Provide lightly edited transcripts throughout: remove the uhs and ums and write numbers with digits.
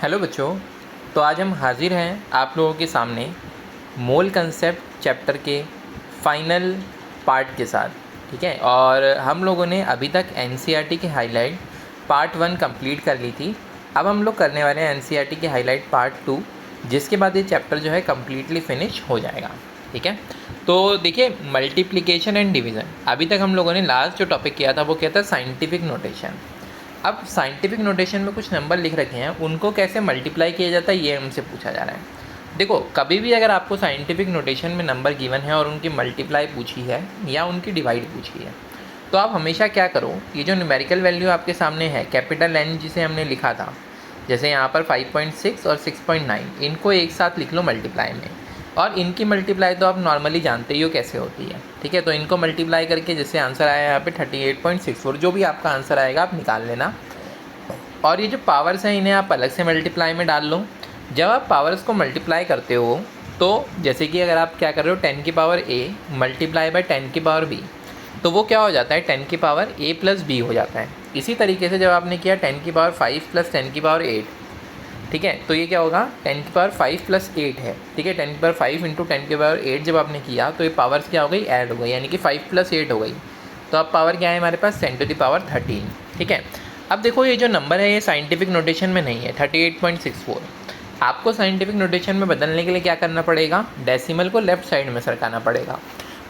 Hello बच्चों। तो आज हम हाजिर हैं आप लोगों के सामने मोल कंसेप्ट चैप्टर के फाइनल पार्ट के साथ। ठीक है, और हम लोगों ने अभी तक एनसीईआरटी की हाईलाइट पार्ट 1 कंप्लीट कर ली थी। अब हम लोग करने वाले हैं एनसीईआरटी की हाईलाइट पार्ट 2, जिसके बाद ये चैप्टर जो है कम्प्लीटली फिनिश हो जाएगा। ठीक है, तो देखिए मल्टीप्लिकेशन एंड डिवीज़न, अभी तक हम लोगों ने लास्ट जो टॉपिक किया था वो क्या था, साइंटिफिक नोटेशन। अब साइंटिफिक नोटेशन में कुछ नंबर लिख रखे हैं, उनको कैसे मल्टीप्लाई किया जाता है ये हमसे पूछा जा रहा है। देखो, कभी भी अगर आपको साइंटिफिक नोटेशन में नंबर गिवन है और उनकी मल्टीप्लाई पूछी है या उनकी डिवाइड पूछी है, तो आप हमेशा क्या करो, ये जो न्यूमेरिकल वैल्यू आपके सामने है कैपिटल N जिसे हमने लिखा था, जैसे यहाँ पर 5.6 और 6.9, इनको एक साथ लिख लो मल्टीप्लाई में। और इनकी मल्टीप्लाई तो आप नॉर्मली जानते ही हो कैसे होती है। ठीक है, तो इनको मल्टीप्लाई करके जैसे आंसर आया यहाँ पे 38.64, जो भी आपका आंसर आएगा आप निकाल लेना। और ये जो पावर्स हैं इन्हें आप अलग से मल्टीप्लाई में डाल लो। जब आप पावर्स को मल्टीप्लाई करते हो तो जैसे कि अगर आप क्या कर रहे हो 10 की पावर a मल्टीप्लाई बाय 10 की पावर b, तो वो क्या हो जाता है 10 की पावर a प्लस b हो जाता है। इसी तरीके से जब आपने किया 10 की पावर 5 प्लस 10 की पावर 8, ठीक है, तो ये क्या होगा 10 की पावर 5 प्लस 8 है। ठीक है, 10 की पावर 5 इंटू 10 की पावर 8 जब आपने किया तो ये पावर्स क्या हो गई, ऐड हो गई, यानी कि 5 प्लस 8 हो गई। तो अब पावर क्या है हमारे पास 10 टू द पावर 13। ठीक है, अब देखो ये जो नंबर है ये साइंटिफिक नोटेशन में नहीं है 38.64। आपको साइंटिफिक नोटेशन में बदलने के लिए क्या करना पड़ेगा, डेसिमल को लेफ्ट साइड में सरकाना पड़ेगा।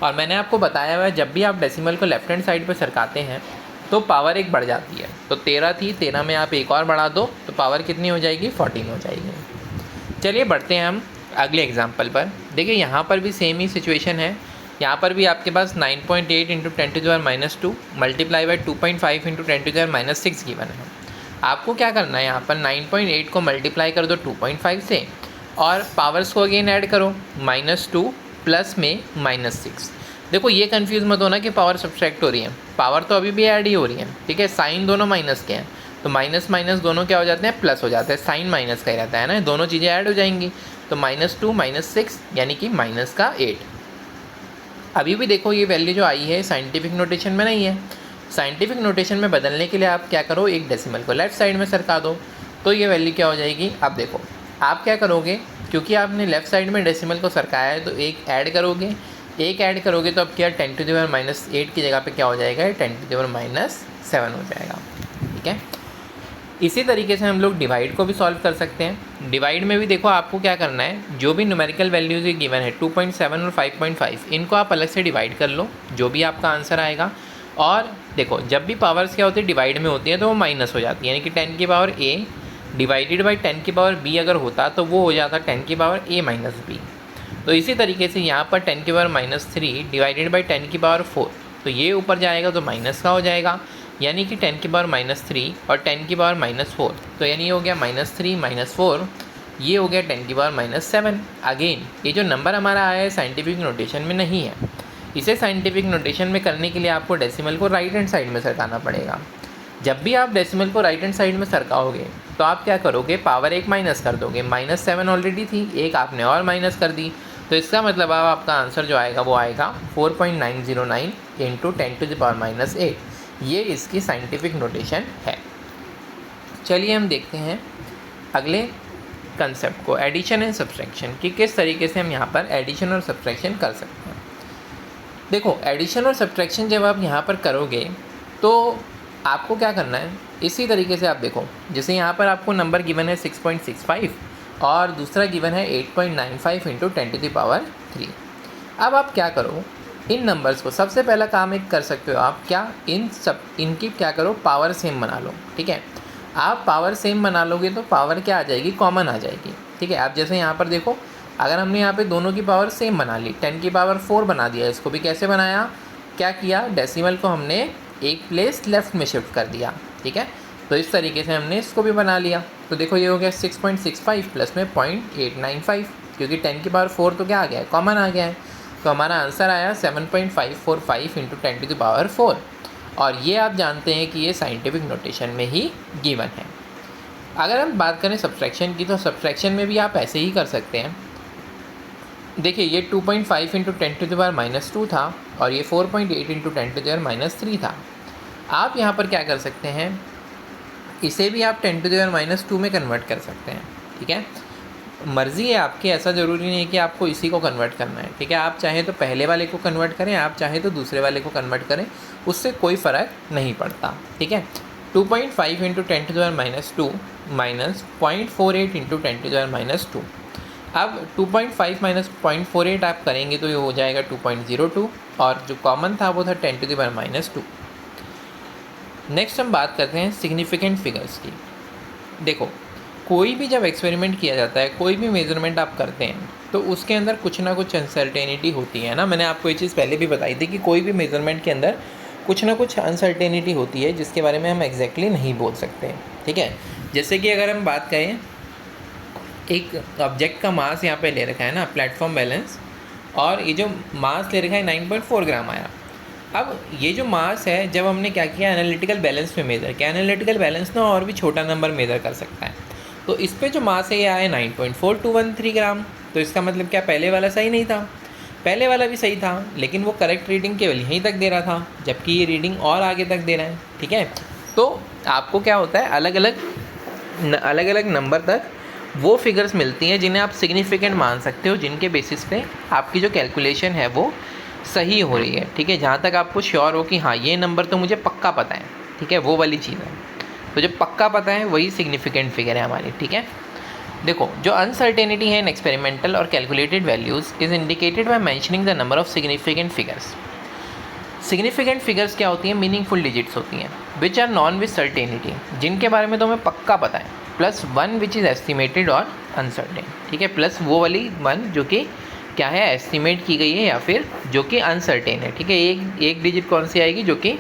और मैंने आपको बताया हुआ है जब भी आप डेसिमल को लेफ्ट हैंड साइड पर सरकाते हैं तो पावर एक बढ़ जाती है। तो 13 थी, 13 में आप एक और बढ़ा दो तो पावर कितनी हो जाएगी, 14 हो जाएगी। चलिए बढ़ते हैं हम अगले एग्जाम्पल पर। देखिए यहाँ पर भी सेम ही सिचुएशन है। यहाँ पर भी आपके पास 9.8 into 10 to the power -2 multiply by 2.5 into 10 to the power -6 given है। आपको क्या करना है, यहाँ पर 9.8 को मल्टीप्लाई कर दो 2.5 से और पावर्स को अगेन ऐड करो, -2 प्लस में -6। देखो ये कंफ्यूज मत होना कि पावर सब्सट्रैक्ट हो रही है, पावर तो अभी भी ऐड ही हो रही है। ठीक है, साइन दोनों माइनस के हैं तो माइनस माइनस दोनों क्या हो जाते हैं, प्लस हो जाते हैं। साइन माइनस का ही रहता है ना, दोनों चीज़ें ऐड हो जाएंगी। तो -2 -6 यानी कि -8। अभी भी देखो ये वैल्यू जो आई है साइंटिफिक नोटेशन में नहीं है। साइंटिफिक नोटेशन में बदलने के लिए आप क्या करो, एक डेसिमल को लेफ्ट साइड में सरका दो तो ये वैल्यू क्या हो जाएगी। अब देखो आप क्या करोगे, क्योंकि आपने लेफ्ट साइड में डेसिमल को सरकाया है तो एक ऐड करोगे, एक ऐड करोगे तो अब क्या 10 टू द पावर -8 की जगह पे क्या हो जाएगा, 10 टू द पावर -7 हो जाएगा। ठीक है, इसी तरीके से हम लोग डिवाइड को भी सॉल्व कर सकते हैं। डिवाइड में भी देखो आपको क्या करना है, जो भी न्यूमेरिकल वैल्यूज गिवन है 2.7 और 5.5 इनको आप अलग से डिवाइड कर लो, जो भी आपका आंसर आएगा। और देखो जब भी पावर्स क्या होती है डिवाइड में होती है तो वो माइनस हो जाती है, यानी कि 10 की पावर a डिवाइडेड बाई 10 की पावर b अगर होता तो वो हो जाता 10 की पावर a माइनस b। तो इसी तरीके से यहाँ पर 10 की पावर -3 डिवाइडेड बाई 10 की पावर 4, तो ये ऊपर जाएगा तो माइनस का हो जाएगा, यानी कि 10 की पावर -3 और 10 की पावर -4, तो यानी हो गया -3 -4, ये हो गया 10 की पावर -7। अगेन ये जो नंबर हमारा आया है साइंटिफिक नोटेशन में नहीं है। इसे साइंटिफिक नोटेशन में करने के लिए आपको डेसिमल को राइट हैंड साइड में सरकाना पड़ेगा। जब भी आप डेसिमल को राइट हैंड साइड में सरकाओगे तो आप क्या करोगे, पावर एक माइनस कर दोगे। -7 ऑलरेडी थी, एक आपने और माइनस कर दी, तो इसका मतलब अब आपका आंसर जो आएगा वो आएगा 4.909 इंटू 10 टू द पावर -8। ये इसकी साइंटिफिक नोटेशन है। चलिए हम देखते हैं अगले कंसेप्ट को, एडिशन एंड सब्सट्रैक्शन, कि किस तरीके से हम यहाँ पर एडिशन और सब्सट्रैक्शन कर सकते हैं। देखो एडिशन और सब्सट्रैक्शन जब आप यहाँ पर करोगे तो आपको क्या करना है, इसी तरीके से आप देखो, जैसे यहाँ पर आपको नंबर गिवन है 6.65 और दूसरा गिवन है 8.95 इंटू 10 टू द पावर 3। अब आप क्या करो, इन नंबर्स को सबसे पहला काम एक कर सकते हो आप, क्या इनकी क्या करो, पावर सेम बना लो। ठीक है, आप पावर सेम बना लोगे तो पावर क्या आ जाएगी, कॉमन आ जाएगी। ठीक है, आप जैसे यहाँ पर देखो, अगर हमने यहाँ पे दोनों की पावर सेम बना ली, 10 की पावर 4 बना दिया, इसको भी कैसे बनाया, क्या किया, डेसिमल को हमने एक प्लेस लेफ़्ट में शिफ्ट कर दिया। ठीक है, तो इस तरीके से हमने इसको भी बना लिया। तो देखो ये हो गया 6.65 प्लस में 0.895, क्योंकि 10 की पावर 4 तो क्या आ गया है, कॉमन आ गया है। तो हमारा आंसर आया 7.545 इंटू 10 टू द पावर 4। और ये आप जानते हैं कि ये साइंटिफिक नोटेशन में ही गिवन है। अगर हम बात करें सब्सट्रैक्शन की, तो सब्सट्रैक्शन में भी आप ऐसे ही कर सकते हैं। देखिए ये 2.5 इंटू 10 टू द पावर -2 था और ये 4.8 इंटू 10 टू द पावर -3 था। आप यहाँ पर क्या कर सकते हैं, इसे भी आप 10⁻² में कन्वर्ट कर सकते हैं, ठीक है। मर्ज़ी है आपकी, ऐसा ज़रूरी नहीं है कि आपको इसी को कन्वर्ट करना है, ठीक है। आप चाहें तो पहले वाले को कन्वर्ट करें, आप चाहें तो दूसरे वाले को कन्वर्ट करें, उससे कोई फ़र्क नहीं पड़ता, ठीक है। 2.5 × 10⁻² माइनस 0.48 × 10⁻²। अब 2.5 माइनस 0.48 आप करेंगे तो ये हो जाएगा 2.02, और जो कॉमन था वो था 10⁻²। नेक्स्ट हम बात करते हैं सिग्निफिकेंट फिगर्स की। देखो, कोई भी जब एक्सपेरिमेंट किया जाता है, कोई भी मेजरमेंट आप करते हैं, तो उसके अंदर कुछ ना कुछ अनसर्टेनिटी होती है ना। मैंने आपको ये चीज़ पहले भी बताई थी कि कोई भी मेजरमेंट के अंदर कुछ ना कुछ अनसर्टेनिटी होती है जिसके बारे में हम एग्जैक्टली नहीं बोल सकते, ठीक है। जैसे कि अगर हम बात करें, एक ऑब्जेक्ट का मास यहाँ पे ले रखा है ना, प्लेटफॉर्म बैलेंस, और ये जो मास ले रखा है 9.4 ग्राम आया। अब ये जो मास है, जब हमने क्या किया, एनालिटिकल बैलेंस में मेज़र किया। एनालिटिकल बैलेंस ना और भी छोटा नंबर मेज़र कर सकता है, तो इस पे जो मास है ये आया 9.4213 ग्राम। तो इसका मतलब क्या, पहले वाला सही नहीं था? पहले वाला भी सही था, लेकिन वो करेक्ट रीडिंग केवल यहीं तक दे रहा था, जबकि ये रीडिंग और आगे तक दे रहा है, ठीक है। तो आपको क्या होता है, अलग अलग नंबर तक वो फिगर्स मिलती हैं जिन्हें आप सिग्निफिकेंट मान सकते हो, जिनके बेसिस पे आपकी जो कैलकुलेशन है वो सही हो रही है, ठीक है। जहाँ तक आपको श्योर हो कि हाँ ये नंबर तो मुझे पक्का पता है, ठीक है, वो वाली चीज़ है। तो जो पक्का पता है वही सिग्निफिकेंट फिगर है हमारी, ठीक है। देखो, जो अनसर्टेनिटी है इन एक्सपेरिमेंटल और calculated values is indicated by mentioning the number of significant figures. Significant figures क्या होती हैं? मीनिंगफुल डिजिट्स होती हैं, which are known with certainty, जिनके बारे में तो हमें पक्का पता है, प्लस 1 विच इज़ एस्टिमेटेड और अनसर्टेन, ठीक है। प्लस वो वाली 1 जो कि क्या है, एस्टिमेट की गई है या फिर जो कि अनसर्टेन है, ठीक है। एक डिजिट कौन सी आएगी जो कि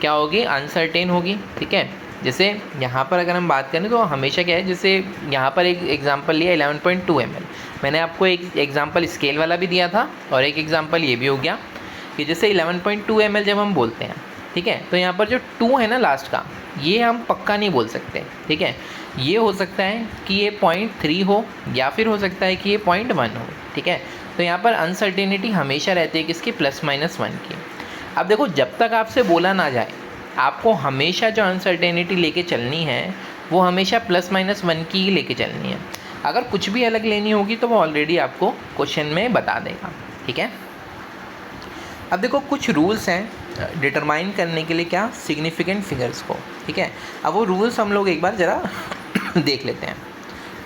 क्या होगी, अनसर्टेन होगी, ठीक है। जैसे यहाँ पर अगर हम बात करें तो हमेशा क्या है, जैसे यहाँ पर एक एग्जांपल लिया 11.2 ml। मैंने आपको एक एग्जांपल स्केल वाला भी दिया था और एक एग्जांपल ये भी हो गया कि जैसे 11.2 ml जब हम बोलते हैं, ठीक है, तो यहाँ पर जो 2 है ना लास्ट का, ये हम पक्का नहीं बोल सकते, ठीक है। ये हो सकता है कि ये 0.3 हो या फिर हो सकता है कि ये 0.1 हो, ठीक है। तो यहाँ पर अनसर्टेनिटी हमेशा रहती है किसकी, +-1 की। अब देखो, जब तक आपसे बोला ना जाए, आपको हमेशा जो अनसर्टेनिटी लेके चलनी है वो हमेशा +-1 की ही लेके चलनी है। अगर कुछ भी अलग लेनी होगी तो वो ऑलरेडी आपको क्वेश्चन में बता देगा, ठीक है। अब देखो, कुछ रूल्स हैं डिटरमाइन करने के लिए क्या, सिग्निफिकेंट फिगर्स को, ठीक है। अब वो रूल्स हम लोग एक बार ज़रा देख लेते हैं।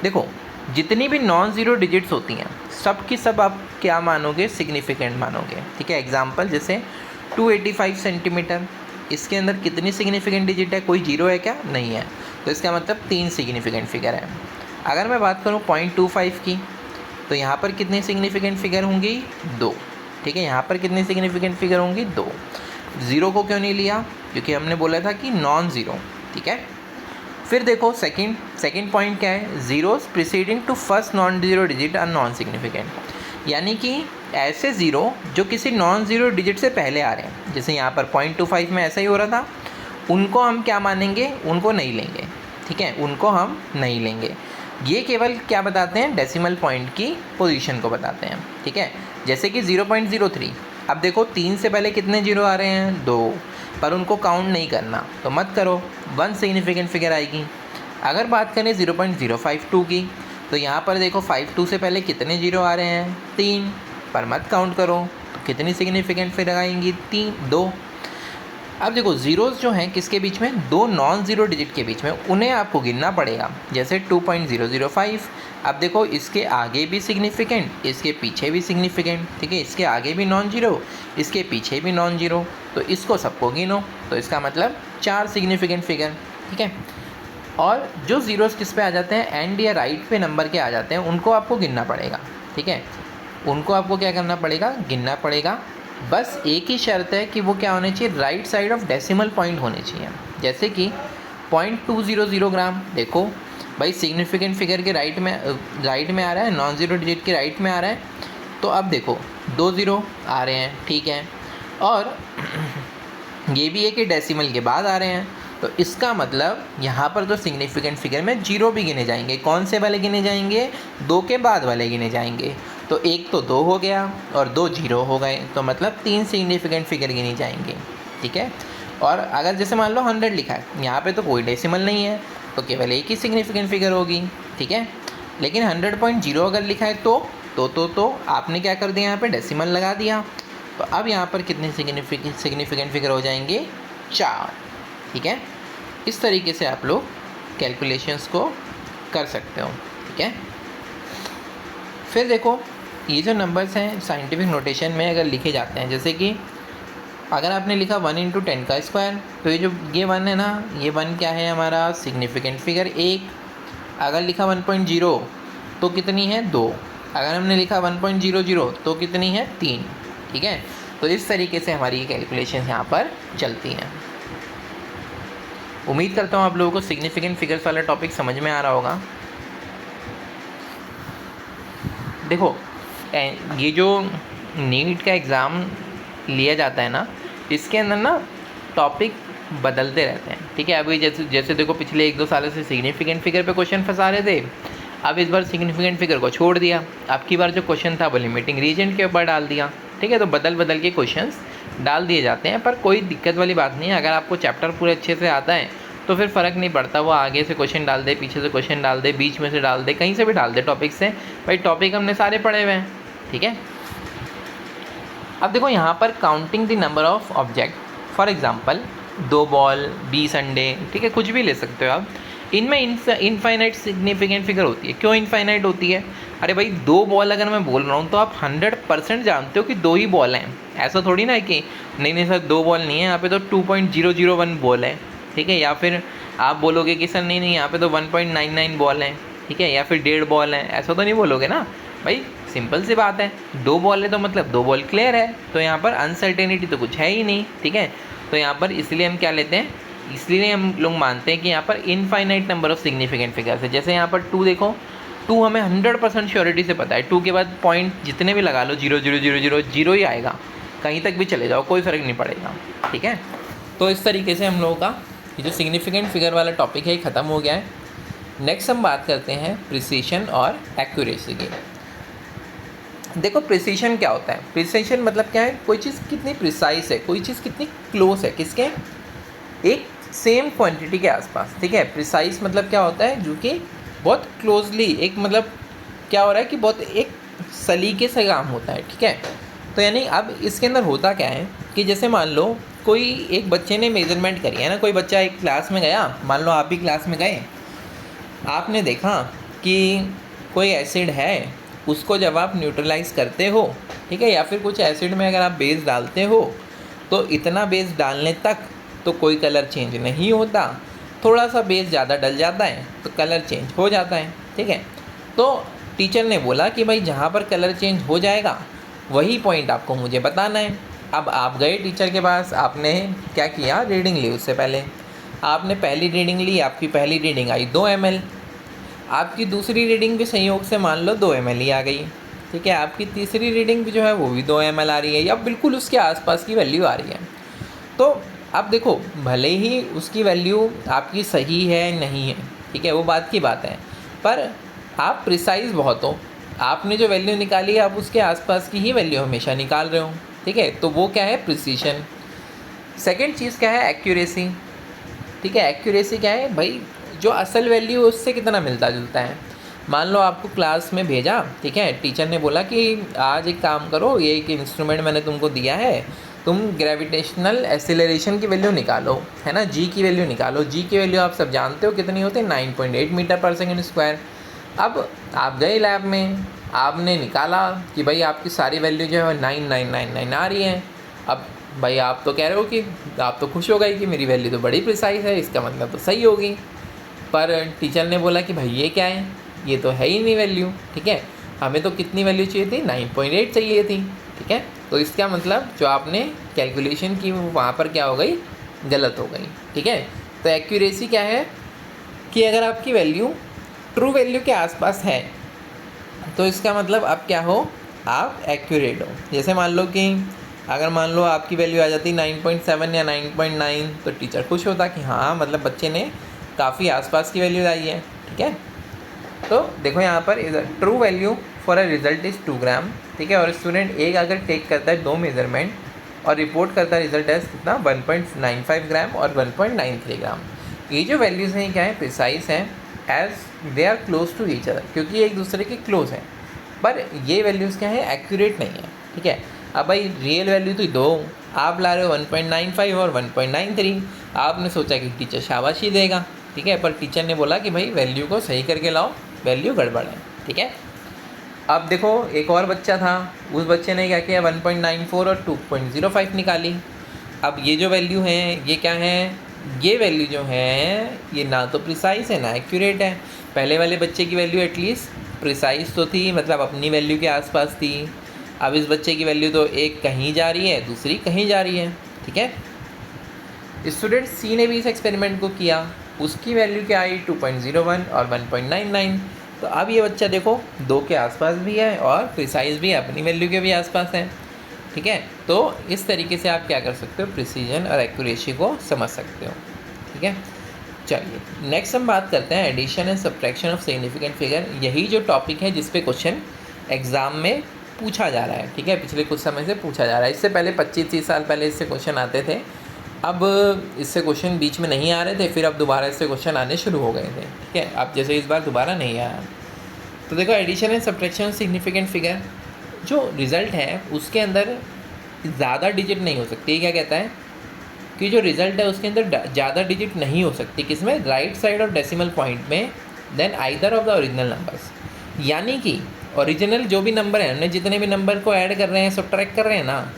देखो, जितनी भी नॉन ज़ीरो डिजिट्स होती हैं सब की सब आप क्या मानोगे, सिग्निफिकेंट मानोगे, ठीक है। एग्जांपल जैसे 285 सेंटीमीटर, इसके अंदर कितनी सिग्निफिकेंट डिजिट है, कोई जीरो है क्या, नहीं है, तो इसका मतलब 3 सिग्निफिकेंट फिगर है। अगर मैं बात करूँ 0.25 की, तो यहाँ पर कितनी सिग्निफिकेंट फिगर होंगी, 2, ठीक है। यहाँ पर कितनी सिग्निफिकेंट फिगर होंगी, 2। ज़ीरो को क्यों नहीं लिया, क्योंकि हमने बोला था कि नॉन ज़ीरो, ठीक है। फिर देखो, सेकंड पॉइंट क्या है, zeros preceding to first non zero digit are non significant, यानी कि ऐसे ज़ीरो जो किसी नॉन ज़ीरो डिजिट से पहले आ रहे हैं, जैसे यहाँ पर 0.25 में ऐसा ही हो रहा था, उनको हम क्या मानेंगे, उनको नहीं लेंगे, ठीक है, उनको हम नहीं लेंगे। ये केवल क्या बताते हैं, डेसिमल पॉइंट की पोजीशन को बताते हैं, ठीक है। जैसे कि 0.03, अब देखो 3 से पहले कितने जीरो आ रहे हैं, 2, पर उनको काउंट नहीं करना, तो मत करो, 1 सिग्निफिकेंट फिगर आएगी। अगर बात करें 0.052 की, तो यहाँ पर देखो 52 से पहले कितने जीरो आ रहे हैं, 3, पर मत काउंट करो, तो कितनी सिग्निफिकेंट फिगर आएंगी, 2। अब देखो, ज़ीरोज़ जो हैं किसके बीच में, 2 नॉन ज़ीरो डिजिट के बीच में, उन्हें आपको गिनना पड़ेगा। जैसे 2.005, अब देखो इसके आगे भी सिग्निफिकेंट, इसके पीछे भी सिग्निफिकेंट, ठीक है, इसके आगे भी नॉन ज़ीरो, इसके पीछे भी नॉन ज़ीरो, तो इसको सबको गिनो, तो इसका मतलब 4 सिग्निफिकेंट फिगर, ठीक है। और जो ज़ीरोज़ किस पे आ जाते हैं, एंड या राइट पे नंबर के आ जाते हैं, उनको आपको गिनना पड़ेगा, ठीक है। उनको आपको क्या करना पड़ेगा, गिनना पड़ेगा। बस एक ही शर्त है कि वो क्या होने चाहिए, right side of decimal point होने चाहिए। जैसे कि 0.200 ग्राम, देखो भाई सिग्निफिकेंट फिगर के राइट में आ रहा है, नॉन ज़ीरो डिजिट के राइट में आ रहा है, तो अब देखो 2 ज़ीरो आ रहे हैं, ठीक है, और ये भी है कि डेसिमल के बाद आ रहे हैं, तो इसका मतलब यहाँ पर तो सिग्निफिकेंट फिगर में जीरो भी गिने जाएंगे। कौन से वाले गिने जाएंगे, 2 के बाद वाले गिने जाएंगे। तो एक तो 2 हो गया और 2 जीरो हो गए, तो मतलब 3 सिग्निफिकेंट फिगर गिनी जाएंगे, ठीक है। और अगर जैसे मान लो 100 लिखा है, यहाँ पे तो कोई डेसिमल नहीं है, तो केवल एक ही सिग्निफिकेंट फिगर होगी, ठीक है। लेकिन 100.0 अगर लिखा है तो आपने क्या कर दिया, यहाँ पे डेसिमल लगा दिया। तो अब यहाँ पर कितने सिग्निफिकेंट फिगर हो जाएंगे, 4, ठीक है। इस तरीके से आप लोग कैलकुलेशंस को कर सकते हो, ठीक है। फिर देखो ये जो नंबर्स हैं साइंटिफिक नोटेशन में अगर लिखे जाते हैं, जैसे कि अगर आपने लिखा 1 × 10 का स्क्वायर, तो ये 1 है ना, ये 1 क्या है हमारा सिग्निफिकेंट फिगर 1। अगर लिखा 1.0 तो कितनी है, 2। अगर हमने लिखा 1.00 तो कितनी है, 3, ठीक है। तो इस तरीके से हमारी ये कैलकुलेशन यहाँ पर चलती हैं। उम्मीद करता हूँ आप लोगों को सिग्निफिकेंट फिगर्स वाला टॉपिक समझ में आ रहा होगा। देखो ये जो नीट का एग्ज़ाम लिया जाता है ना, इसके अंदर ना टॉपिक बदलते रहते हैं, ठीक है। अभी जैसे देखो पिछले 1-2 सालों से सिग्निफिकेंट फिगर पे क्वेश्चन फंसा रहे थे, अब इस बार सिग्निफिकेंट फिगर को छोड़ दिया। अब की बार जो क्वेश्चन था वो लिमिटिंग रीजन के ऊपर डाल दिया, ठीक है। तो बदल के क्वेश्चंस डाल दिए जाते हैं, पर कोई दिक्कत वाली बात नहीं है। अगर आपको चैप्टर पूरे अच्छे से आता है तो फिर फ़र्क नहीं पड़ता, वो आगे से क्वेश्चन डाल दे, पीछे से क्वेश्चन डाल दे, बीच में से डाल दे, कहीं से भी डाल दे टॉपिक से, भाई टॉपिक हमने सारे पढ़े हुए हैं, ठीक है। अब देखो यहाँ पर counting the number of object, for example 2 ball, 20 अंडे, ठीक है, कुछ भी ले सकते हो आप। इनमें इनफाइनाइट सिग्निफिकेंट फिगर होती है। क्यों इनफाइनाइट होती है? अरे भाई 2 बॉल अगर मैं बोल रहा हूँ तो आप 100% जानते हो कि 2 ही बॉल हैं। ऐसा थोड़ी ना है कि नहीं सर 2 बॉल नहीं है, यहाँ पे तो 2.001 बॉल है, ठीक है। या फिर आप बोलोगे कि सर नहीं यहाँ पे तो 1.99 बॉल हैं, ठीक है, या फिर 1.5 बॉल हैं, ऐसा तो नहीं बोलोगे ना भाई। सिंपल सी बात है, 2 बॉल है तो मतलब 2 बॉल क्लियर है, तो यहाँ पर अनसर्टेनिटी तो कुछ है ही नहीं, ठीक है। तो यहाँ पर इसलिए हम क्या लेते हैं, इसलिए हम लोग मानते हैं कि यहाँ पर infinite number of significant figures है। जैसे यहाँ पर 2 देखो, 2 हमें 100% श्योरिटी से पता है, 2 के बाद पॉइंट जितने भी लगा लो 0 ही आएगा, कहीं तक भी चले जाओ कोई फ़र्क नहीं पड़ेगा, ठीक है। तो इस तरीके से हम लोगों का ये जो सिग्निफिकेंट फिगर वाला टॉपिक है ये ख़त्म हो गया है। नेक्स्ट हम बात करते हैं प्रिसीशन और एक्यूरेसी की। देखो प्रिसीशन क्या होता है, प्रिसीशन मतलब क्या है, कोई चीज़ कितनी प्रिसाइज है, कोई चीज़ कितनी क्लोज है, किसके, एक सेम क्वांटिटी के आसपास, ठीक है। प्रिसाइज मतलब क्या होता है, जो कि बहुत क्लोजली, एक मतलब क्या हो रहा है कि बहुत एक सलीके से काम होता है, ठीक है। तो यानी अब इसके अंदर होता क्या है कि जैसे मान लो कोई एक बच्चे ने मेजरमेंट करी है ना, कोई बच्चा एक क्लास में गया, मान लो आप भी क्लास में गए, आपने देखा कि कोई एसिड है, उसको जब आप न्यूट्रलाइज़ करते हो, ठीक है, या फिर कुछ एसिड में अगर आप बेस डालते हो तो इतना बेस डालने तक तो कोई कलर चेंज नहीं होता, थोड़ा सा बेस ज़्यादा डल जाता है तो कलर चेंज हो जाता है, ठीक है। तो टीचर ने बोला कि भाई जहाँ पर कलर चेंज हो जाएगा वही पॉइंट आपको मुझे बताना है। अब आप गए टीचर के पास, आपने क्या किया, रीडिंग ली। उससे पहले आपने पहली रीडिंग ली, आपकी पहली रीडिंग आई 2 ml, आपकी दूसरी रीडिंग भी संयोग से मान लो 2 ml ही आ गई, ठीक है। आपकी तीसरी रीडिंग भी जो है वो भी 2 ml आ रही है, या बिल्कुल उसके आसपास की वैल्यू आ रही है। तो अब देखो भले ही उसकी वैल्यू आपकी सही है नहीं है, ठीक है, वो बात की बात है, पर आप प्रिसाइज बहुत हो, आपने जो वैल्यू निकाली है आप उसके आसपास की ही वैल्यू हमेशा निकाल रहे हो, ठीक है। तो वो क्या है, प्रिसीशन। सेकेंड चीज़ क्या है, एक्यूरेसी, ठीक है। एक्यूरेसी क्या है भाई, जो असल वैल्यू है उससे कितना मिलता जुलता है। मान लो आपको क्लास में भेजा, ठीक है, टीचर ने बोला कि आज एक काम करो, ये एक इंस्ट्रूमेंट मैंने तुमको दिया है, तुम ग्रेविटेशनल एसिलरेशन की वैल्यू निकालो, है ना, जी की वैल्यू निकालो। जी की वैल्यू आप सब जानते हो कितनी होती है, 9.8 मीटर पर सेकेंड स्क्वायर। अब आप गए लैब में, आपने निकाला कि भाई आपकी सारी वैल्यू जो है 9999 आ रही है। अब भाई आप तो कह रहे हो कि आप तो खुश हो गए कि मेरी वैल्यू तो बड़ी प्रिसाइज है, इसका मतलब तो सही होगी। पर टीचर ने बोला कि भाई ये क्या है, ये तो है ही नहीं वैल्यू, ठीक है, हमें तो कितनी वैल्यू चाहिए थी, 9.8 चाहिए थी, ठीक है। तो इसका मतलब जो आपने कैलकुलेशन की वहाँ पर क्या हो गई, गलत हो गई, ठीक है। तो एक्यूरेसी क्या है कि अगर आपकी वैल्यू ट्रू वैल्यू के आसपास है तो इसका मतलब आप क्या हो, आप एक्यूरेट हो। जैसे मान लो कि अगर मान लो आपकी वैल्यू आ जाती 9.7 या 9.9 तो टीचर खुश होता कि हाँ मतलब बच्चे ने काफ़ी आसपास की वैल्यू आई है, ठीक है। तो देखो यहाँ पर true value for a result is 2 ग्राम, ठीक है। और स्टूडेंट एक अगर टेक करता है 2 मेजरमेंट और रिपोर्ट करता रिजल्ट एज कितना 1.95 ग्राम और 1.93 ग्राम। ये जो वैल्यूज़ हैं क्या है, प्रिसाइज हैं as they are close to each other, क्योंकि एक दूसरे के क्लोज हैं, पर ये वैल्यूज़ क्या है, एक्यूरेट नहीं है। ठीक है, अब भाई रियल वैल्यू तो दो, आप ला रहे हो 1.95 और 1.93, आपने सोचा कि टीचर शाबाशी देगा। ठीक है, पर टीचर ने बोला कि भाई वैल्यू को सही करके लाओ, वैल्यू गड़बड़ है। ठीक है, अब देखो एक और बच्चा था, उस बच्चे ने क्या किया 1.94 और 2.05 निकाली। अब ये जो वैल्यू है ये क्या है, ये वैल्यू जो है ये ना तो प्रिसाइज है ना एक्यूरेट है। पहले वाले बच्चे की वैल्यू एटलीस्ट प्रिसाइज तो थी, मतलब अपनी वैल्यू के आसपास थी। अब इस बच्चे की वैल्यू तो एक कहीं जा रही है, दूसरी कहीं जा रही है। ठीक है, स्टूडेंट सी ने भी इस एक्सपेरिमेंट को किया, उसकी वैल्यू क्या आई 2.01 और 1.99। तो अब ये बच्चा देखो दो के आसपास भी है और प्रिसाइज भी अपनी वैल्यू के भी आसपास है। ठीक है, तो इस तरीके से आप क्या कर सकते हो, प्रिसीजन और एक्यूरेसी को समझ सकते हो। ठीक है, चलिए नेक्स्ट हम बात करते हैं addition and subtraction of significant figure. यही जो टॉपिक है जिस पे क्वेश्चन एग्ज़ाम में पूछा जा रहा है। ठीक है, पिछले कुछ समय से पूछा जा रहा है, इससे पहले 25-30 साल पहले इससे क्वेश्चन आते थे, अब इससे क्वेश्चन बीच में नहीं आ रहे थे, फिर अब दोबारा इससे क्वेश्चन आने शुरू हो गए थे। ठीक है, अब जैसे इस बार दोबारा नहीं आया। तो देखो addition and subtraction significant figure, जो रिज़ल्ट है उसके अंदर ज़्यादा डिजिट नहीं हो सकती। ये क्या कहता है कि जो रिज़ल्ट है उसके अंदर ज़्यादा डिजिट नहीं हो सकती, किसमें, right side of decimal point में, then either of the original numbers. यानी कि ओरिजिनल जो भी नंबर है, हमने जितने भी नंबर को ऐड कर रहे हैं, सब्ट्रैक्ट कर रहे हैं ना,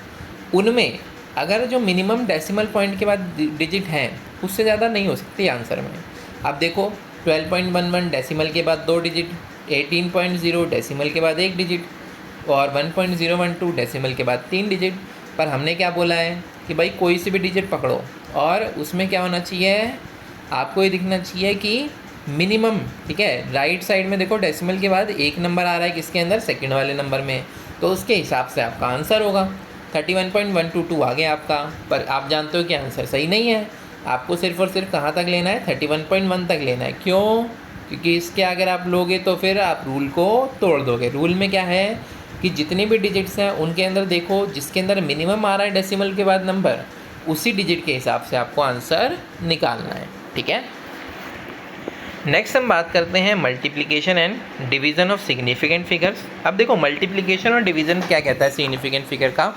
उनमें अगर जो मिनिमम डेसिमल पॉइंट के बाद डिजिट हैं उससे ज़्यादा नहीं हो सकती आंसर में। अब देखो 12.11 डेसिमल के बाद 2 डिजिट, 18.0 डेसिमल के बाद 1 डिजिट और 1.012 डेसिमल के बाद 3 डिजिट। पर हमने क्या बोला है कि भाई कोई सी भी डिजिट पकड़ो और उसमें क्या होना चाहिए, आपको ये दिखना चाहिए कि मिनिमम। ठीक है, राइट साइड में देखो डेसिमल के बाद एक नंबर आ रहा है किसके अंदर, सेकंड वाले नंबर में, तो उसके हिसाब से आपका आंसर होगा। 31.122 आ गया आपका, पर आप जानते हो कि आंसर सही नहीं है। आपको सिर्फ और सिर्फ कहाँ तक लेना है, 31.1 तक लेना है। क्यों, क्योंकि इसके अगर आप लोगे तो फिर आप रूल को तोड़ दोगे। रूल में क्या है कि जितने भी डिजिट्स हैं उनके अंदर देखो जिसके अंदर मिनिमम आ रहा है डेसिमल के बाद नंबर, उसी डिजिट के हिसाब से आपको आंसर निकालना है। ठीक है, नेक्स्ट हम बात करते हैं multiplication and division of significant figures. अब देखो मल्टीप्लिकेशन और डिवीज़न क्या कहता है सिग्निफिकेंट फिगर का,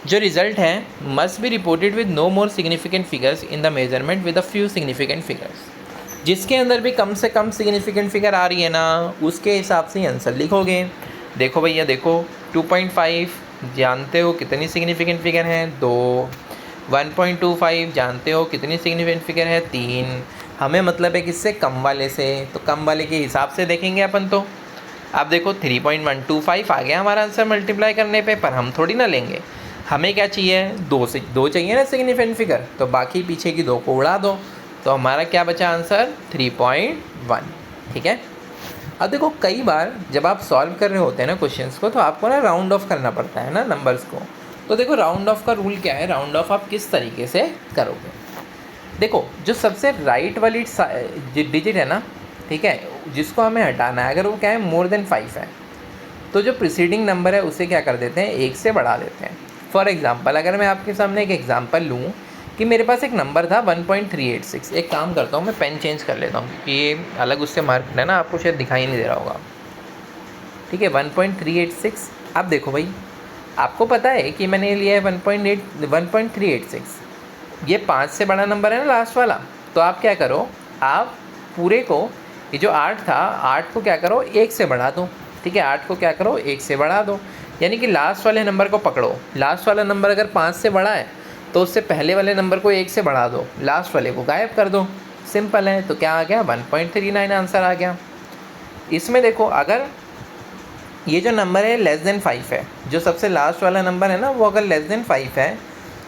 जो रिजल्ट है must be reported with no more significant figures in the measurement with a few significant figures. जिसके अंदर भी कम से कम सिग्निफिकेंट फिगर आ रही है ना, उसके हिसाब से आंसर लिखोगे। देखो भैया देखो 2.5 जानते हो कितनी सिग्निफिकेंट फिगर हैं, 2। 1.25 जानते हो कितनी सिग्निफिकेंट फिगर है, 3। हमें मतलब है किससे, कम वाले से, तो कम वाले के हिसाब से देखेंगे अपन। तो अब देखो 3.125 आ गया हमारा आंसर मल्टीप्लाई करने पे, पर हम थोड़ी ना लेंगे, हमें क्या चाहिए, 2 चाहिए ना सिग्निफिकेंट फिगर, तो बाकी पीछे की 2 को उड़ा दो, तो हमारा क्या बचा आंसर 3.1। ठीक है, अब देखो कई बार जब आप सॉल्व कर रहे होते हैं ना क्वेश्चंस को, तो आपको ना राउंड ऑफ करना पड़ता है ना नंबर्स को। तो देखो राउंड ऑफ का रूल क्या है, राउंड ऑफ आप किस तरीके से करोगे। देखो जो सबसे राइट वाली डिजिट है ना, ठीक है, जिसको हमें हटाना है, अगर वो क्या है मोर देन 5 है, तो जो प्रीसीडिंग नंबर है उसे क्या कर देते हैं, 1 से बढ़ा देते हैं। फॉर एग्जांपल अगर मैं आपके सामने एक एग्जांपल लूँ कि मेरे पास एक नंबर था 1.386, एक काम करता हूँ मैं पेन चेंज कर लेता हूँ क्योंकि ये अलग उससे मार्क है ना, आपको शायद दिखाई नहीं दे रहा होगा। ठीक है, 1.386। अब देखो भाई आपको पता है कि मैंने लिया है 1.386, ये 5 से बड़ा नंबर है ना लास्ट वाला, तो आप क्या करो, आप पूरे को, ये जो 8 था, 8 को क्या करो 1 से बढ़ा दो। ठीक है, 8 को क्या करो 1 से बढ़ा दो, यानी कि लास्ट वाले नंबर को पकड़ो। लास्ट वाला नंबर अगर 5 से बड़ा है तो उससे पहले वाले नंबर को 1 से बढ़ा दो, लास्ट वाले को गायब कर दो, सिंपल है। तो क्या आ गया 1.39 आंसर आ गया। इसमें देखो अगर ये जो नंबर है लेस देन 5 है, जो सबसे लास्ट वाला नंबर है ना, वो अगर लेस देन 5 है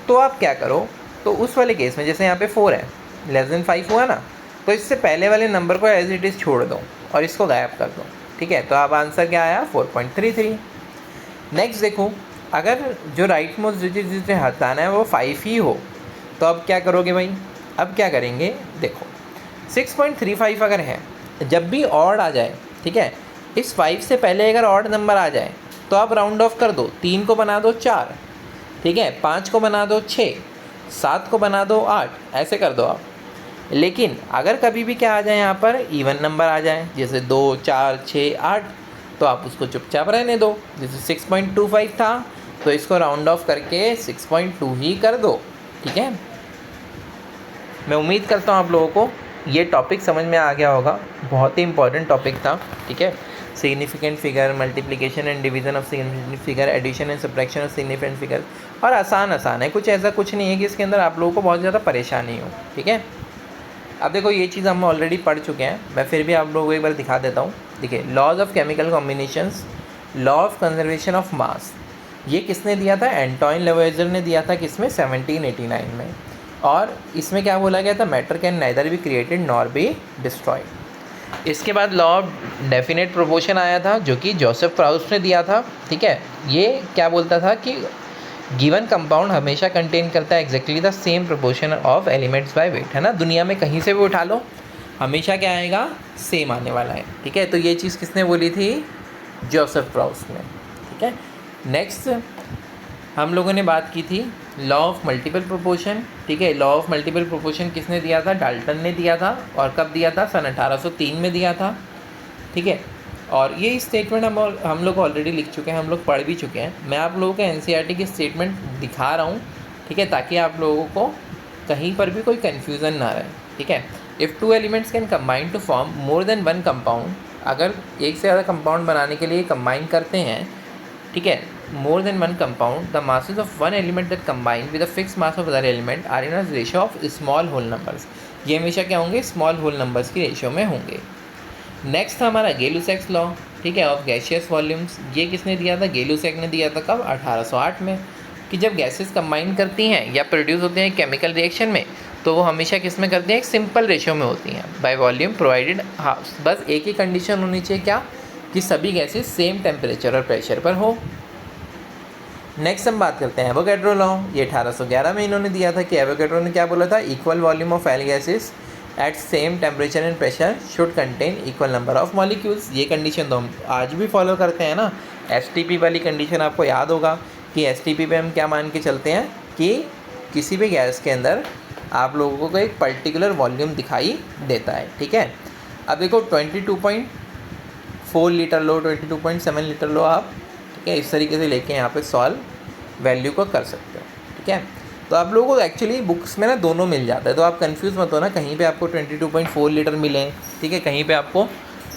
तो आप क्या करो, तो उस वाले केस में जैसे यहाँ पे 4 है, लेस देन 5 हुआ ना, तो इससे पहले वाले नंबर को एज इट इज़ छोड़ दो और इसको गायब कर दो। ठीक है, तो अब आंसर क्या आया 4.33। नेक्स्ट देखो अगर जो राइट मोस्ट डिजिट जिसे हटाना है वो 5 ही हो, तो अब क्या करोगे भाई, अब क्या करेंगे, देखो 6.35 अगर है, जब भी ऑड आ जाए, ठीक है, इस 5 से पहले अगर ऑड नंबर आ जाए तो आप राउंड ऑफ कर दो, 3 को बना दो 4। ठीक है, 5 को बना दो 6, 7 को बना दो 8, ऐसे कर दो आप। लेकिन अगर कभी भी क्या आ जाए यहाँ पर इवन नंबर आ जाए, जैसे 2 4 6 8, तो आप उसको चुपचाप रहने दो। जैसे 6.25 था तो इसको राउंड ऑफ करके 6.2 ही कर दो। ठीक है, मैं उम्मीद करता हूँ आप लोगों को ये टॉपिक समझ में आ गया होगा। बहुत ही इंपॉर्टेंट टॉपिक था। ठीक है, significant figure, multiplication and division of significant figure, addition and subtraction of significant figure, और आसान है, कुछ ऐसा कुछ नहीं है कि इसके अंदर आप लोगों को बहुत ज़्यादा परेशानी हो। ठीक है, अब देखो ये चीज़ हम ऑलरेडी पढ़ चुके हैं, मैं फिर भी आप लोगों को एक बार दिखा देता हूँ। देखिए, laws of chemical combinations, law of conservation of mass, ये किसने दिया था? एंटोइन लेवोइजर ने दिया था। किसमें? 1789 में। और इसमें क्या बोला गया था? Matter can neither be created nor be destroyed. इसके बाद लॉ ऑफ डेफिनेट प्रोपोर्शन आया था, जो कि जोसेफ प्राउस्ट ने दिया था। ठीक है, ये क्या बोलता था कि गिवन कंपाउंड हमेशा कंटेन करता है exactly the same proportion of elements by weight, है ना। दुनिया में कहीं से भी उठा लो, हमेशा क्या आएगा? सेम आने वाला है। ठीक है, तो ये चीज़ किसने बोली थी? जोसेफ प्राउस्ट ने। ठीक है, नेक्स्ट हम लोगों ने बात की थी लॉ ऑफ मल्टीपल प्रोपोर्शन। ठीक है, लॉ ऑफ मल्टीपल प्रोपोर्शन किसने दिया था? डाल्टन ने दिया था। और कब दिया था? सन 1803 में दिया था। ठीक है, और ये स्टेटमेंट हम लोग ऑलरेडी लिख चुके हैं, हम लोग पढ़ भी चुके हैं। मैं आप लोगों को एनसीईआरटी की स्टेटमेंट दिखा रहा हूँ। ठीक है, ताकि आप लोगों को कहीं पर भी कोई कन्फ्यूज़न ना रहे। ठीक है, if 2 elements can combine to form more than 1 compound, अगर एक से ज़्यादा कंपाउंड बनाने के लिए कंबाइन करते हैं, ठीक है, more than one compound, the masses of one element that combine with a fixed mass of other element are in a ratio of small whole numbers। ये हमेशा क्या होंगे? स्मॉल होल नंबर्स की रेशियो में होंगे। नेक्स्ट था हमारा गेलुसेक्स law. ठीक है, ऑफ गैसियस वॉल्यूम्स। ये किसने दिया था? गेलुसेक ने दिया था। कब? 1808 में। कि जब गैसेस कंबाइन करती हैं या प्रोड्यूस होते हैं केमिकल रिएक्शन में, तो वो हमेशा किस में करती हैं? एक सिंपल रेशियो में होती हैं, बाय वॉल्यूम प्रोवाइडेड। हाँ, बस एक ही कंडीशन होनी चाहिए, क्या? कि सभी गैसेस सेम टेम्परेचर और प्रेशर पर हो। नेक्स्ट हम बात करते हैं एवोगैड्रो लॉ। ये 1811 में इन्होंने दिया था कि एवोगैड्रो ने क्या बोला था? Equal volume of L gases at same temperature and pressure should contain equal number of molecules. ये कंडीशन तो हम आज भी फॉलो करते हैं ना। एसटीपी वाली कंडीशन आपको याद होगा कि एसटीपी पे हम क्या मान के चलते हैं कि किसी भी गैस के अंदर आप लोगों को एक पर्टिकुलर वॉल्यूम दिखाई देता है। ठीक है, अब देखो 22.4 लीटर लो, 22.7 लीटर लो आप। ठीक है, इस तरीके से लेके यहाँ पे सॉल्व वैल्यू को कर सकते हो। ठीक है, तो आप लोगों को एक्चुअली बुक्स में ना दोनों मिल जाता है, तो आप कंफ्यूज मत हो ना। कहीं पे आपको 22.4 लीटर मिले, ठीक है, कहीं पे आपको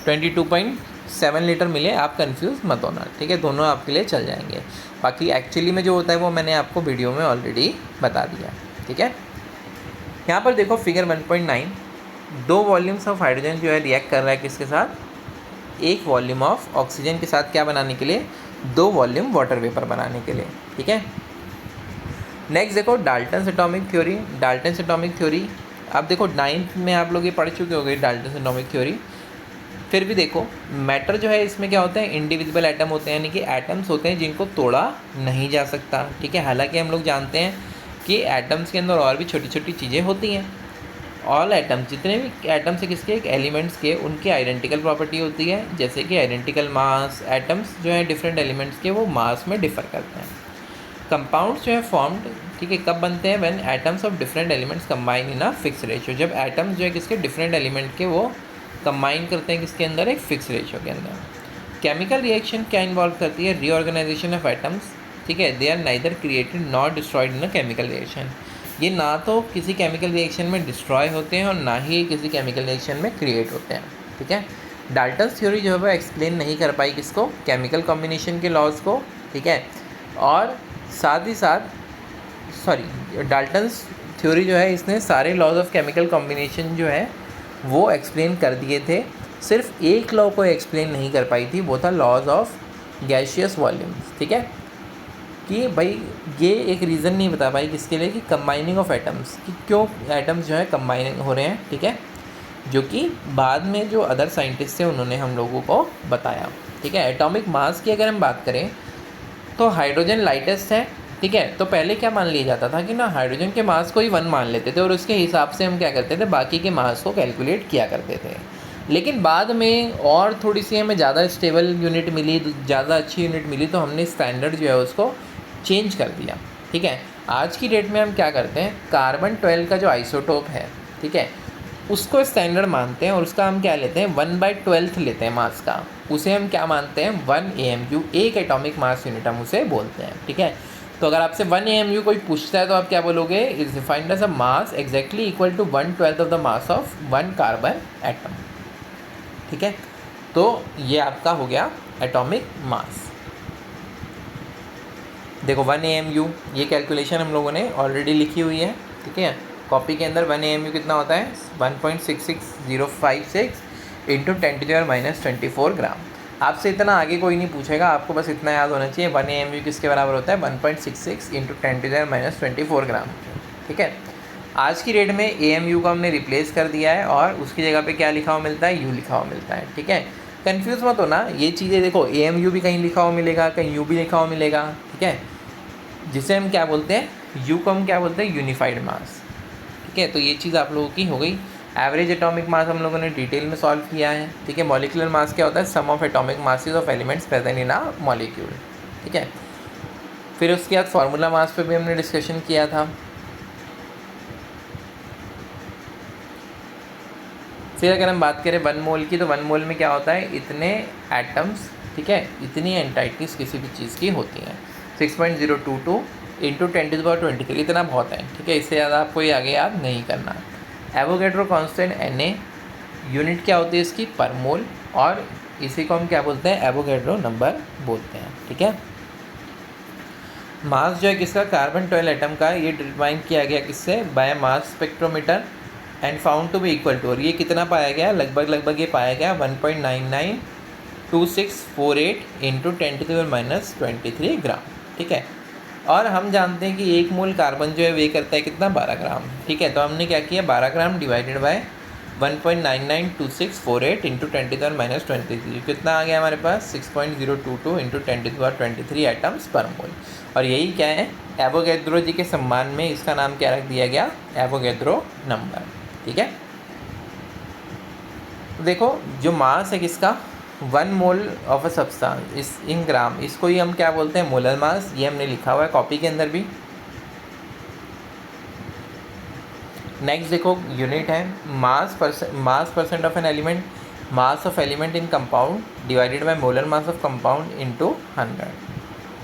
22.7 लीटर मिले, आप कंफ्यूज मत होना। ठीक है, दोनों आपके लिए चल जाएंगे। बाकी एक्चुअली में जो होता है वो मैंने आपको वीडियो में ऑलरेडी बता दिया। ठीक है, यहाँ पर देखो फिगर 1.9, 2 वॉल्यूम्स ऑफ हाइड्रोजन जो है रिएक्ट कर रहा है किसके साथ? एक वॉल्यूम ऑफ ऑक्सीजन के साथ। क्या बनाने के लिए? 2 वॉल्यूम वाटर वेपर बनाने के लिए। ठीक है, नेक्स्ट देखो Dalton's atomic theory. Dalton's atomic theory अब देखो 9th में आप लोग ये पढ़ चुके होंगे डाल्टन्स एटॉमिक थ्योरी। फिर भी देखो मैटर जो है इसमें क्या होता है? इंडिविजुअल एटम होते हैं, यानी कि एटम्स होते हैं जिनको तोड़ा नहीं जा सकता। ठीक है, हालांकि हम लोग जानते हैं कि एटम्स के अंदर और भी छोटी छोटी चीज़ें होती हैं। ऑल एटम्स, जितने भी एटम्स है किसके? एक एलिमेंट्स के, उनकी आइडेंटिकल प्रॉपर्टी होती है, जैसे कि आइडेंटिकल मास। एटम्स जो है डिफरेंट एलिमेंट्स के वो मास में डिफर करते हैं। कंपाउंड्स जो है फॉर्म्ड, ठीक है, कब बनते हैं? When atoms of different elements combine in a fix ratio. जब एटम्स जो है किसके? डिफरेंट एलिमेंट के वो कंबाइन करते हैं किसके अंदर? एक फिक्स रेशियो के अंदर। केमिकल रिएक्शन क्या इन्वॉल्व करती है? Reorganization of atoms. ठीक है, they are neither created not destroyed in a chemical reaction. ये ना तो किसी केमिकल रिएक्शन में डिस्ट्रॉय होते हैं और ना ही किसी केमिकल रिएक्शन में क्रिएट होते हैं। ठीक है, डाल्टन्स थ्योरी जो है वो एक्सप्लेन नहीं कर पाई किसको? केमिकल कॉम्बिनेशन के लॉज को। ठीक है, और साथ ही साथ डाल्टन्स थ्योरी जो है इसने सारे लॉज ऑफ केमिकल कॉम्बिनेशन जो है वो एक्सप्लेन कर दिए थे। सिर्फ एक लॉ को एक्सप्लेन नहीं कर पाई थी, वो था लॉज ऑफ गैसियस वॉल्यूम्स। ठीक है, कि भाई ये एक रीज़न नहीं बता पाई किसके लिए? कि कंबाइनिंग ऑफ एटम्स, कि क्यों एटम्स जो है कंबाइन हो रहे हैं। ठीक है, जो कि बाद में जो अदर साइंटिस्ट थे उन्होंने हम लोगों को बताया। ठीक है, एटॉमिक मास की अगर हम बात करें तो हाइड्रोजन लाइटेस्ट है। ठीक है, तो पहले क्या मान लिया जाता था कि ना हाइड्रोजन के मास को ही 1 मान लेते थे और उसके हिसाब से हम क्या करते थे? बाकी के मास को कैलकुलेट किया करते थे। लेकिन बाद में और थोड़ी सी हमें ज़्यादा स्टेबल यूनिट मिली, ज़्यादा अच्छी यूनिट मिली, तो हमने स्टैंडर्ड जो है उसको चेंज कर दिया। ठीक है। आज की डेट में हम क्या करते हैं, कार्बन 12 का जो आइसोटोप है, ठीक है, उसको स्टैंडर्ड मानते हैं और उसका हम क्या लेते हैं 1/12 लेते हैं मास का, उसे हम क्या मानते हैं 1 AMU, एक एटॉमिक मास यूनिट हम उसे बोलते हैं, ठीक है। तो अगर आपसे 1 AMU कोई पूछता है तो आप क्या बोलोगे, is defined as a mass exactly equal to 1/12 of the mass of 1 carbon atom, ठीक है। तो ये आपका हो गया एटॉमिक मास। देखो 1 AMU ये कैलकुलेशन हम लोगों ने ऑलरेडी लिखी हुई है, ठीक है। कॉपी के अंदर 1 AMU कितना होता है 1.66056 इंटू 10⁻⁻24 ग्राम। आपसे इतना आगे कोई नहीं पूछेगा, आपको बस इतना याद होना चाहिए 1 AMU किसके बराबर होता है 1.66 इंटू 10⁻⁻24 ग्राम, ठीक है। आज की डेट में AMU को हमने रिप्लेस कर दिया है और उसकी जगह पे क्या लिखा हुआ मिलता है, U लिखा हुआ मिलता है, ठीक है। कंफ्यूज मत होना, ये चीज़ें देखो AMU भी कहीं लिखा हुआ मिलेगा, कहीं U भी लिखा हुआ मिलेगा, ठीक है। जिसे हम क्या बोलते हैं, U को हम क्या बोलते हैं यूनिफाइड मास, ठीक है। तो ये चीज़ आप लोगों की हो गई। एवरेज एटॉमिक मास हम लोगों ने डिटेल में सॉल्व किया है, ठीक है। मॉलिक्यूलर मास क्या होता है, sum of atomic masses of elements present in a molecule, ठीक है। फिर उसके बाद फार्मूला मास पे भी हमने डिस्कशन किया था। फिर अगर हम बात करें 1 मोल की, तो 1 मोल में क्या होता है, इतने एटम्स, ठीक है, इतनी एंटाइटीज किसी भी चीज़ की होती हैं। 6.022 इंटू 10⁻23 इतना बहुत है, ठीक है। इससे ज़्यादा आपको ये आगे याद नहीं करना। एवोगैड्रो कांस्टेंट Na, यूनिट क्या होती है इसकी पर मोल, और इसी को हम क्या बोलते हैं एवोगैड्रो नंबर बोलते हैं, ठीक है। मास जो है किसका, कार्बन 12 एटम का, ये डिफाइन किया गया किससे, by mass spectrometer and found to be equal to, और ये कितना पाया गया, लगभग ये पाया गया 1.992648 इंटू 10⁻⁻23 ग्राम, ठीक है। और हम जानते हैं कि 1 मोल कार्बन जो है वे करता है कितना 12 ग्राम, ठीक है। तो हमने क्या किया 12 ग्राम डिवाइडेड बाय 1.992648 इंटू 10⁻⁻23 कितना आ गया हमारे पास 6.022 इंटू 10⁻23 एटम्स पर मोल। और यही क्या है, एवोगैड्रो जी के सम्मान में इसका नाम क्या रख दिया गया, एवोगैड्रो नंबर, ठीक है। देखो जो मास है किसका 1 मोल ऑफ अ सब्सटेंस इस इन ग्राम, इसको ही हम क्या बोलते हैं मोलर मास, ये हमने लिखा हुआ है कॉपी के अंदर भी। नेक्स्ट देखो यूनिट है mass percent of an element, mass of element in compound divided by molar mass of compound into 100।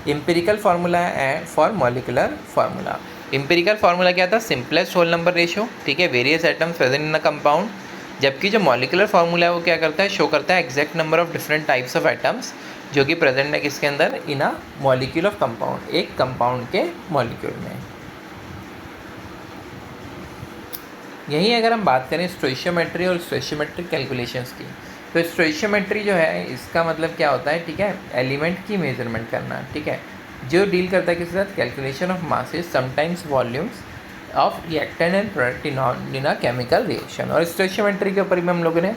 Empirical formula है for molecular formula. Empirical formula क्या था, सिंपलेस्ट होल नंबर रेशियो, ठीक है, various atoms present in a compound. जबकि जो molecular formula है वो क्या करता है, शो करता है exact number of different types of atoms जो कि प्रेजेंट है किसके अंदर, इन अ मॉलिक्यूल ऑफ कंपाउंड, एक कंपाउंड के मॉलिक्यूल में। यही अगर हम बात करें स्टोइशियोमेट्री और स्टोइशियोमेट्रिक कैलकुलेशंस की, तो स्टोइशियोमेट्री जो है इसका मतलब क्या होता है, ठीक है, एलिमेंट की मेजरमेंट करना, ठीक है, जो डील करता है किसके साथ, calculation of masses sometimes volumes of reactant and product in a chemical reaction. और स्टोइशियोमेट्री के ऊपर भी हम लोगों ने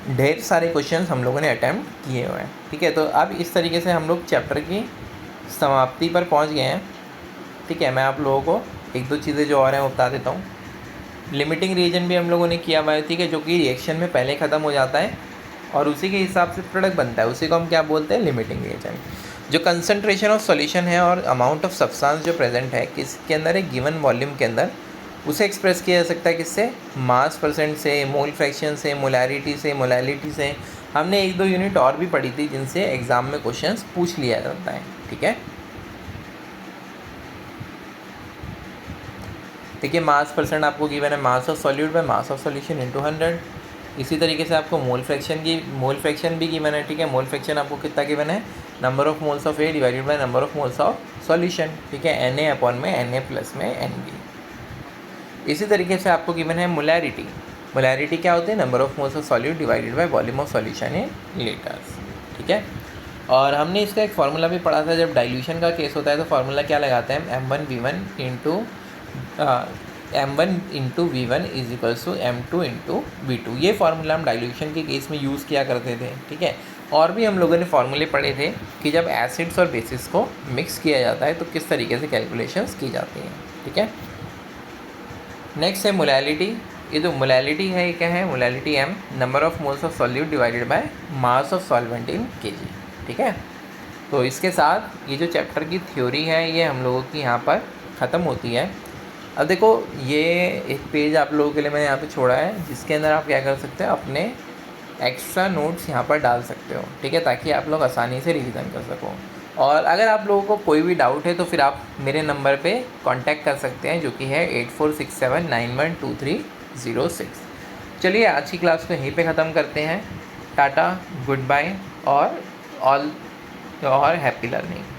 ढेर सारे क्वेश्चंस हम लोगों ने अटैम्प्ट किए हुए हैं, ठीक है। तो अब इस तरीके से हम लोग चैप्टर की समाप्ति पर पहुंच गए हैं, ठीक है। मैं आप लोगों को एक दो चीज़ें जो और हैं वो बता देता हूँ। लिमिटिंग रीजन भी हम लोगों ने किया हुआ है, ठीक है, जो कि रिएक्शन में पहले ख़त्म हो जाता है और उसी के हिसाब से प्रोडक्ट बनता है, उसी को हम क्या बोलते हैं लिमिटिंग रीजन। जो कंसंट्रेशन ऑफ सॉल्यूशन है और अमाउंट ऑफ सब्सटेंस जो प्रेजेंट है किसके अंदर, एक गिवन वॉल्यूम के अंदर, उसे एक्सप्रेस किया जा सकता है किससे, मास परसेंट से, मोल फ्रैक्शन से, मोलैरिटी से, मोलैलिटी से। हमने एक दो यूनिट और भी पढ़ी थी जिनसे एग्ज़ाम में क्वेश्चंस पूछ लिया जाता है, ठीक है। देखिए मास परसेंट आपको गिवन है mass of solute by mass of solution into 100। इसी तरीके से आपको मोल फ्रैक्शन भी गिवन है, ठीक है। मोल फ्रैक्शन आपको कितना गिवन है, number of moles of A divided by number of moles of solution, ठीक है, Na अपॉन में Na प्लस में Nb। इसी तरीके से आपको गिवन है मोलैरिटी क्या होती है, number of moles of solute divided by volume of solution in litres, ठीक है। और हमने इसका एक फार्मूला भी पढ़ा था, जब डाइल्यूशन का केस होता है तो फार्मूला क्या लगाते हैं, m1 into v1 is equals to m2 into v2। ये फार्मूला हम डाइल्यूशन के केस में यूज़ किया करते थे, ठीक है। और भी हम लोगों ने फार्मूले पढ़े थे कि जब एसिड्स और बेसिस को मिक्स किया जाता है तो किस तरीके से कैलकुलेशंस की जाती हैं, ठीक है। नेक्स्ट है मोलैलिटी। ये जो मोलैलिटी है ये क्या है, molality m number of moles of solute divided by mass of solvent in kg, ठीक है। तो इसके साथ ये जो चैप्टर की थ्योरी है ये हम लोगों की यहाँ पर ख़त्म होती है। अब देखो ये एक पेज आप लोगों के लिए मैंने यहाँ पे छोड़ा है, जिसके अंदर आप क्या कर सकते हो, अपने एक्स्ट्रा नोट्स यहाँ पर डाल सकते हो, ठीक है, ताकि आप लोग आसानी से रिवीजन कर सको। और अगर आप लोगों को कोई भी डाउट है तो फिर आप मेरे नंबर पे कांटेक्ट कर सकते हैं, जो कि है 8467912306। चलिए आज की क्लास को यहीं पे ख़त्म करते हैं। टाटा, गुड बाय और ऑल और हैप्पी लर्निंग।